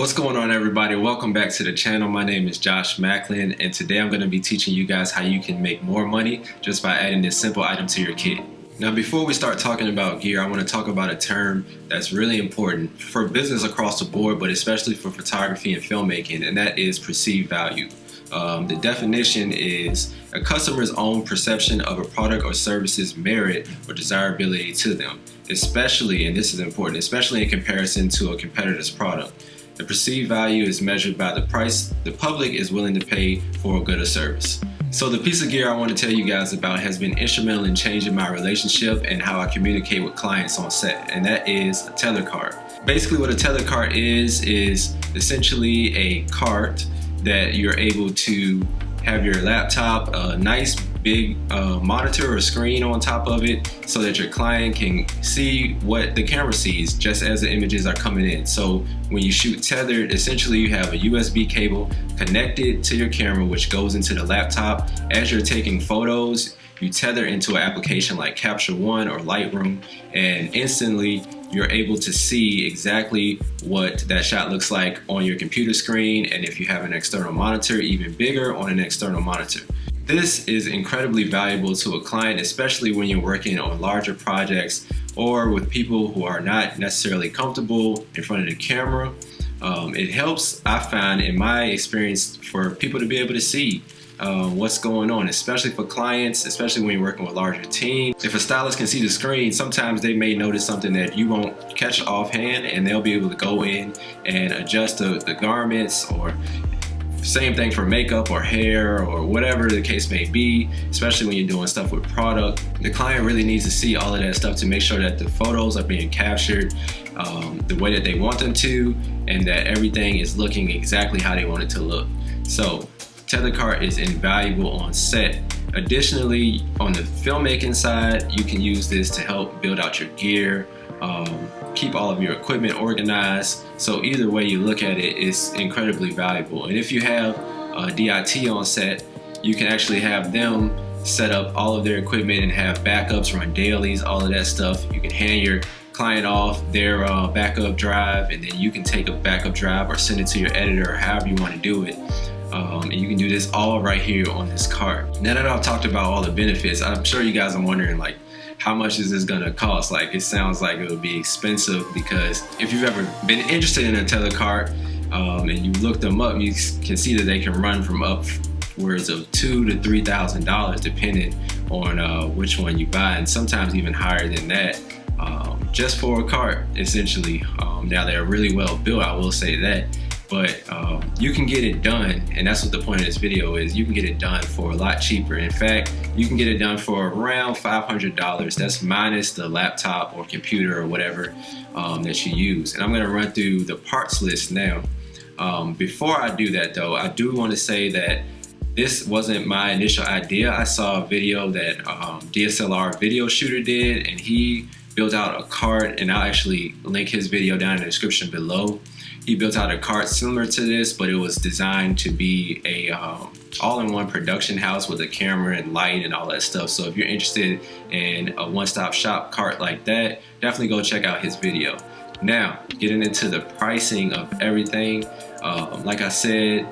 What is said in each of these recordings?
What's going on, everybody? Welcome back to the channel. My name is Josh Macklin, and today I'm going to be teaching you guys how you can make more money just by adding this simple item to your kit. Now, before we start talking about gear, I want to talk about a term that's really important for business across the board, but especially for photography and filmmaking, and that is perceived value. The definition is a customer's own perception of a product or service's merit or desirability to them, especially, and this is important, especially in comparison to a competitor's product. The perceived value is measured by the price the public is willing to pay for a good or service. So the piece of gear I want to tell you guys about has been instrumental in changing my relationship and how I communicate with clients on set, and that is a Tether cart. Basically what a Tether cart is essentially a cart that you're able to have your laptop, a nice big monitor or screen on top of it so that your client can see what the camera sees just as the images are coming in. So when you shoot tethered, essentially you have a USB cable connected to your camera which goes into the laptop. As you're taking photos, you tether into an application like Capture One or Lightroom, and instantly you're able to see exactly what that shot looks like on your computer screen, and if you have an external monitor, even bigger on an external monitor. This is incredibly valuable to a client, especially when you're working on larger projects or with people who are not necessarily comfortable in front of the camera. It helps, I find, in my experience, for people to be able to see what's going on, especially for clients, especially when you're working with larger teams. If a stylist can see the screen, sometimes they may notice something that you won't catch offhand, and they'll be able to go in and adjust the garments, or same thing for makeup or hair or whatever the case may be, especially when you're doing stuff with product. The client really needs to see all of that stuff to make sure that the photos are being captured the way that they want them to, and that everything is looking exactly how they want it to look. So Tether cart is invaluable on set. Additionally, on the filmmaking side, you can use this to help build out your gear, keep all of your equipment organized. So either way you look at it, it's incredibly valuable. And if you have a DIT on set, you can actually have them set up all of their equipment and have backups, run dailies, all of that stuff. You can hand your client off their backup drive, and then you can take a backup drive or send it to your editor, or however you want to do it. And you can do this all right here on this cart. Now that I've talked about all the benefits, I'm sure you guys are wondering, like, how much is this gonna cost? Like, it sounds like it would be expensive, because if you've ever been interested in a Tether cart and you look them up, you can see that they can run from upwards of $2,000 to $3,000 depending on which one you buy, and sometimes even higher than that, just for a cart, essentially. Now they're really well built, I will say that. But you can get it done, and that's what the point of this video is. You can get it done for a lot cheaper. In fact, you can get it done for around $500. That's minus the laptop or computer or whatever that you use. And I'm gonna run through the parts list now. Before I do that though, I do wanna say that this wasn't my initial idea. I saw a video that DSLR video shooter did, and he built out a cart, and I'll actually link his video down in the description below. He built out a cart similar to this, but it was designed to be a all-in-one production house with a camera and light and all that stuff. So if you're interested in a one-stop shop cart like that, definitely go check out his video. Now, getting into the pricing of everything, like I said,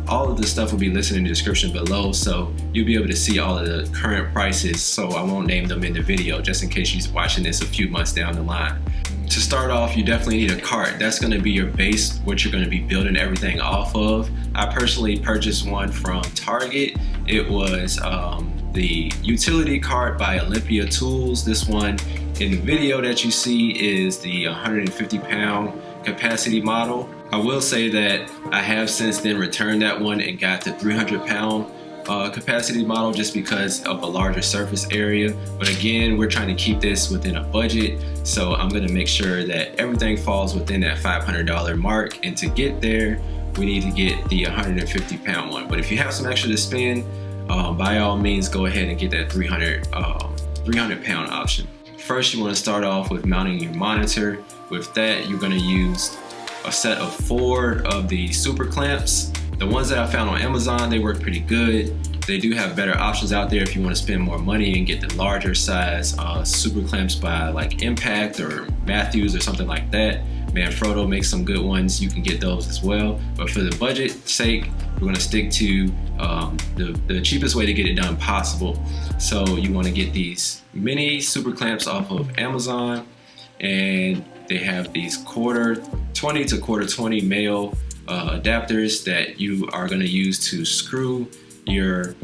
all of the stuff will be listed in the description below, so you'll be able to see all of the current prices, so I won't name them in the video, just in case you're watching this a few months down the line. To start off, you definitely need a cart. That's gonna be your base, what you're gonna be building everything off of. I personally purchased one from Target. It was the utility cart by Olympia Tools. This one in the video that you see is the 150-pound capacity model. I will say that I have since then returned that one and got the 300-pound capacity model, just because of a larger surface area. But again, we're trying to keep this within a budget, so I'm going to make sure that everything falls within that $500 mark, and to get there we need to get the 150-pound one. But if you have some extra to spend, by all means go ahead and get that 300-pound option. First, you want to start off with mounting your monitor. With that, you're going to use a set of 4 of the super clamps. The ones that I found on Amazon, they work pretty good. They do have better options out there if you want to spend more money and get the larger size super clamps by like Impact or Matthews or something like that. Manfrotto makes some good ones. You can get those as well. But for the budget sake, we're going to stick to the cheapest way to get it done possible. So you want to get these mini super clamps off of Amazon, and they have these quarter 20 to quarter 20 male adapters that you are going to use to screw your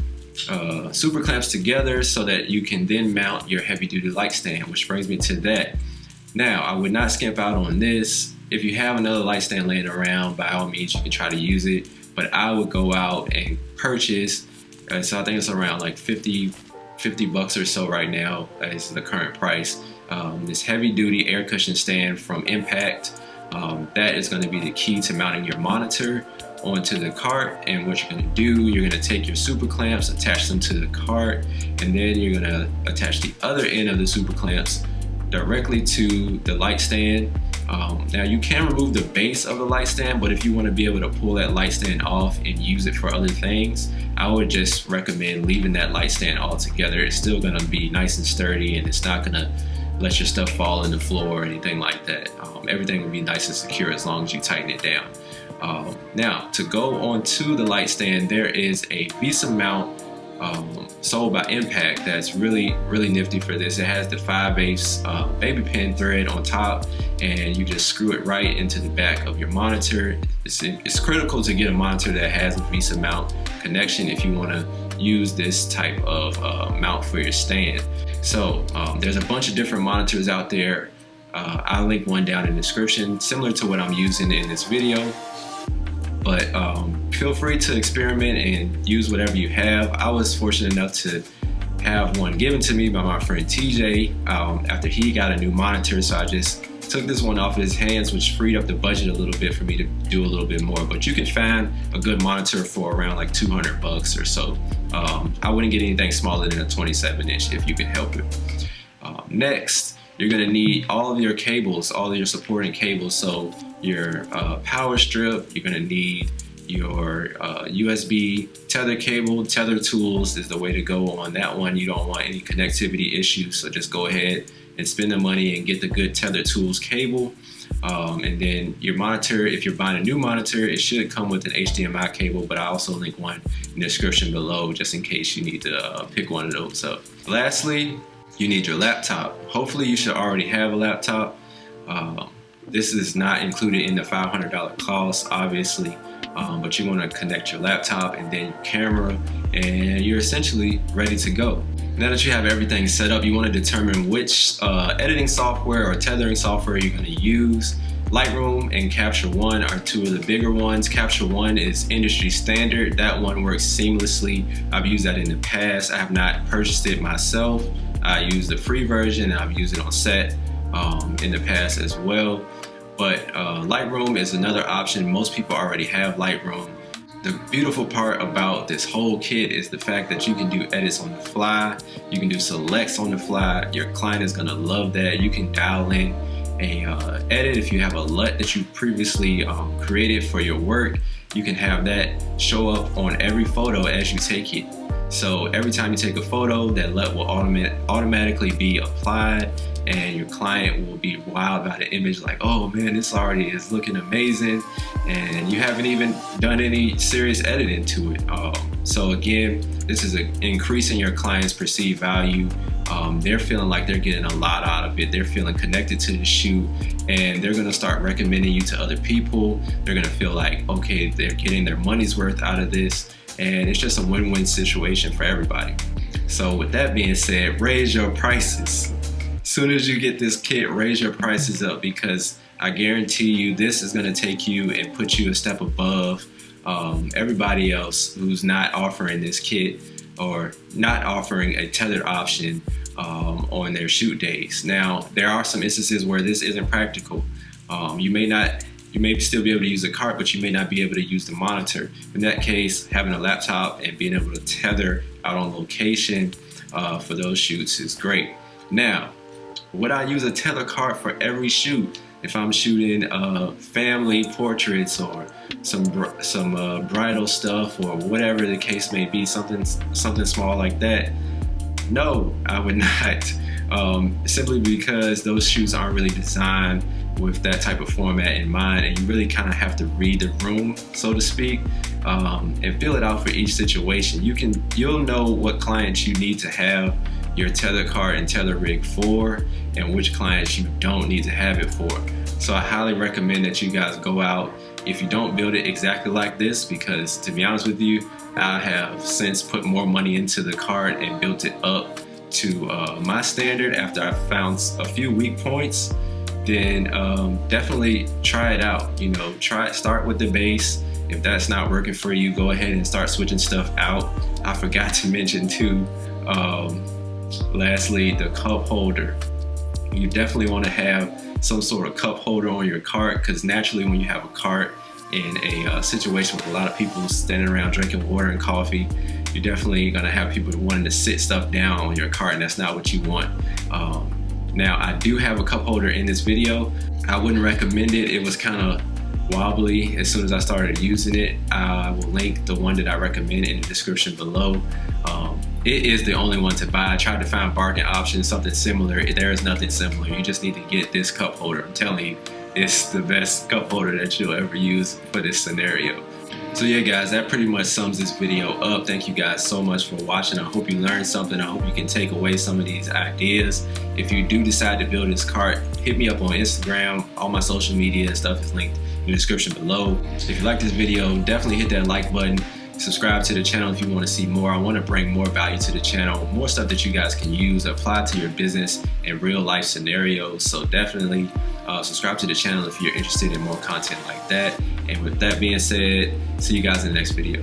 super clamps together so that you can then mount your heavy duty light stand, which brings me to that. Now, I would not skimp out on this. If you have another light stand laying around, by all means, you can try to use it. But I would go out and purchase, so I think it's around like 50 bucks or so right now, is the current price. This heavy duty air cushion stand from Impact. That is going to be the key to mounting your monitor onto the cart. And what you're going to do, you're going to take your super clamps, attach them to the cart, and then you're going to attach the other end of the super clamps directly to the light stand. Now you can remove the base of the light stand, but if you want to be able to pull that light stand off and use it for other things, I would just recommend leaving that light stand altogether. It's still going to be nice and sturdy, and it's not going to let your stuff fall on the floor or anything like that. Everything will be nice and secure as long as you tighten it down. Now, to go onto the light stand, there is a Visa mount sold by Impact that's really nifty for this. It has the 5/8 baby pin thread on top, and you just screw it right into the back of your monitor. It's critical to get a monitor that has a Visa mount connection if you want to use this type of mount for your stand. So there's a bunch of different monitors out there. I'll link one down in the description, similar to what I'm using in this video. But feel free to experiment and use whatever you have. I was fortunate enough to have one given to me by my friend TJ after he got a new monitor, so I just took this one off his hands, which freed up the budget a little bit for me to do a little bit more. But you can find a good monitor for around like 200 bucks or so. I wouldn't get anything smaller than a 27-inch if you can help it. Next, you're gonna need all of your cables, all of your supporting cables. So your power strip, you're gonna need your USB tether cable. Tether tools is the way to go on that one. You don't want any connectivity issues, so just go ahead and spend the money and get the good tether tools cable. And then your monitor, if you're buying a new monitor, it should come with an HDMI cable, but I also link one in the description below just in case you need to pick one of those up. Lastly, you need your laptop. Hopefully you should already have a laptop. This is not included in the $500 cost, obviously, but you're gonna connect your laptop and then your camera, and you're essentially ready to go. Now that you have everything set up, you wanna determine which editing software or tethering software you're gonna use. Lightroom and Capture One are two of the bigger ones. Capture One is industry standard. That one works seamlessly. I've used that in the past. I have not purchased it myself. I use the free version, and I've used it on set in the past as well. But Lightroom is another option. Most people already have Lightroom. The beautiful part about this whole kit is the fact that you can do edits on the fly. You can do selects on the fly. Your client is gonna love that. You can dial in a edit if you have a LUT that you previously created for your work. You can have that show up on every photo as you take it. So every time you take a photo, that LUT will automatically be applied, and your client will be wild about the image, like, oh man, this already is looking amazing, and you haven't even done any serious editing to it. So again, this is increasing your client's perceived value. They're feeling like they're getting a lot out of it. They're feeling connected to the shoot, and they're gonna start recommending you to other people. They're gonna feel like, okay, they're getting their money's worth out of this, and it's just a win-win situation for everybody. So with that being said, raise your prices. As soon as you get this kit, raise your prices up, because I guarantee you this is gonna take you and put you a step above everybody else who's not offering this kit or not offering a tethered option on their shoot days. Now, there are some instances where this isn't practical. You may still be able to use the cart, but you may not be able to use the monitor. In that case, having a laptop and being able to tether out on location for those shoots is great. Now, would I use a tether cart for every shoot? If I'm shooting family portraits or some bridal stuff or whatever the case may be, something small like that, no, I would not. Simply because those shoots aren't really designed with that type of format in mind, and you really kind of have to read the room, so to speak, and fill it out for each situation. You'll know what clients you need to have your Tether card and Tether rig for, and which clients you don't need to have it for. So I highly recommend that you guys go out. If you don't build it exactly like this, because to be honest with you, I have since put more money into the card and built it up to my standard after I found a few weak points, then definitely try it out. Start with the base. If that's not working for you, go ahead and start switching stuff out. I forgot to mention too, lastly, the cup holder. You definitely want to have some sort of cup holder on your cart, because naturally when you have a cart in a situation with a lot of people standing around drinking water and coffee, you're definitely going to have people wanting to sit stuff down on your cart, and that's not what you want. Now, I do have a cup holder in this video. I wouldn't recommend it. It was kind of wobbly as soon as I started using it. I will link the one that I recommend in the description below. It is the only one to buy. I tried to find bargain options, something similar. There is nothing similar. You just need to get this cup holder. I'm telling you, it's the best cup holder that you'll ever use for this scenario. So yeah guys, that pretty much sums this video up. Thank you guys so much for watching. I hope you learned something. I hope you can take away some of these ideas. If you do decide to build this cart, hit me up on Instagram. All my social media stuff is linked in the description below. If you like this video, definitely hit that like button. Subscribe to the channel if you want to see more. I want to bring more value to the channel, more stuff that you guys can use, apply to your business and real life scenarios. So definitely subscribe to the channel if you're interested in more content like that. And with that being said, see you guys in the next video.